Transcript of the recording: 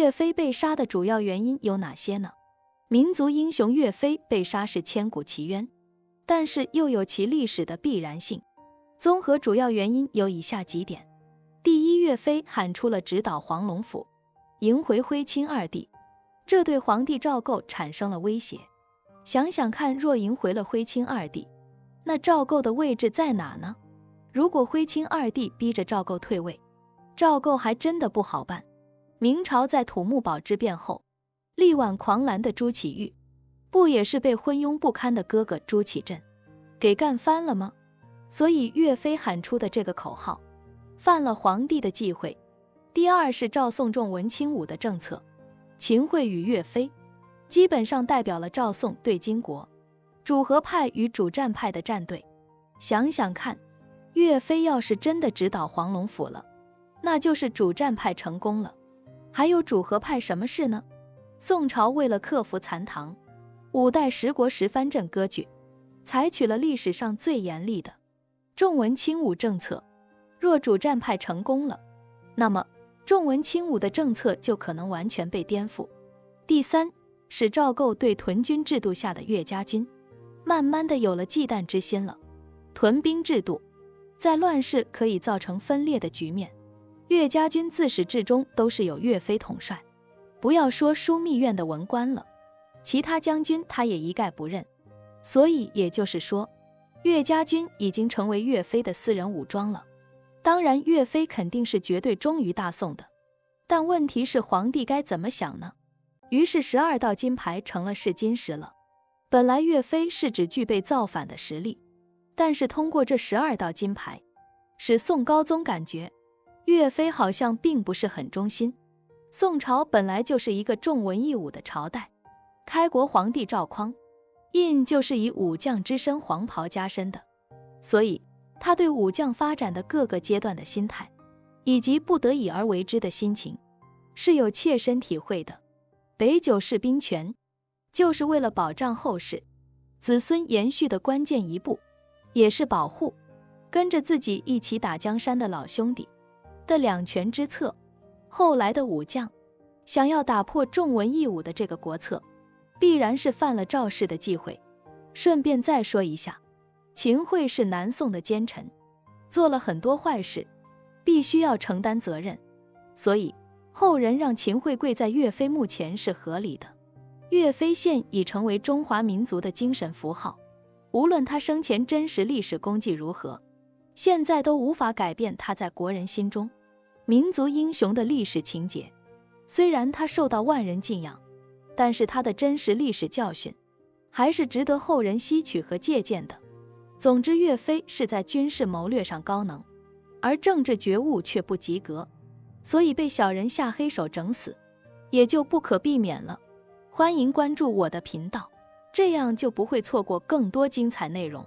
岳飞被杀的主要原因有哪些呢？民族英雄岳飞被杀是千古奇冤，但是又有其历史的必然性。综合主要原因有以下几点：第一，岳飞喊出了直捣黄龙府，迎回徽钦二帝，这对皇帝赵构产生了威胁。想想看，若迎回了徽钦二帝，那赵构的位置在哪呢？如果徽钦二帝逼着赵构退位，赵构还真的不好办。明朝在土木堡之变后，力挽狂澜的朱祁钰，不也是被昏庸不堪的哥哥朱祁镇给干翻了吗？所以岳飞喊出的这个口号，犯了皇帝的忌讳。第二是赵宋重文轻武的政策，秦桧与岳飞基本上代表了赵宋对金国主和派与主战派的战队。想想看，岳飞要是真的直捣黄龙府了，那就是主战派成功了。还有主和派什么事呢？宋朝为了克服残唐五代十国十藩镇割据，采取了历史上最严厉的重文轻武政策。若主战派成功了，那么重文轻武的政策就可能完全被颠覆。第三，使赵构对屯军制度下的岳家军慢慢的有了忌惮之心了。屯兵制度在乱世可以造成分裂的局面，岳家军自始至终都是由岳飞统帅，不要说枢密院的文官了，其他将军他也一概不认。所以也就是说，岳家军已经成为岳飞的私人武装了。当然岳飞肯定是绝对忠于大宋的，但问题是皇帝该怎么想呢？于是12道金牌成了试金石了。本来岳飞是只具备造反的实力，但是通过这12道金牌，使宋高宗感觉岳飞好像并不是很忠心。宋朝本来就是一个重文抑武的朝代，开国皇帝赵匡胤就是以武将之身黄袍加身的，所以他对武将发展的各个阶段的心态，以及不得已而为之的心情，是有切身体会的。北九事兵权，就是为了保障后世子孙延续的关键一步，也是保护跟着自己一起打江山的老兄弟的两全之策。后来的武将想要打破重文抑武的这个国策，必然是犯了赵氏的忌讳。顺便再说一下，秦桧是南宋的奸臣，做了很多坏事，必须要承担责任，所以后人让秦桧跪在岳飞墓前是合理的。岳飞现已成为中华民族的精神符号，无论他生前真实历史功绩如何，现在都无法改变他在国人心中民族英雄的历史情节。虽然他受到万人敬仰，但是他的真实历史教训还是值得后人吸取和借鉴的。总之，岳飞是在军事谋略上高能，而政治觉悟却不及格，所以被小人下黑手整死也就不可避免了。欢迎关注我的频道，这样就不会错过更多精彩内容。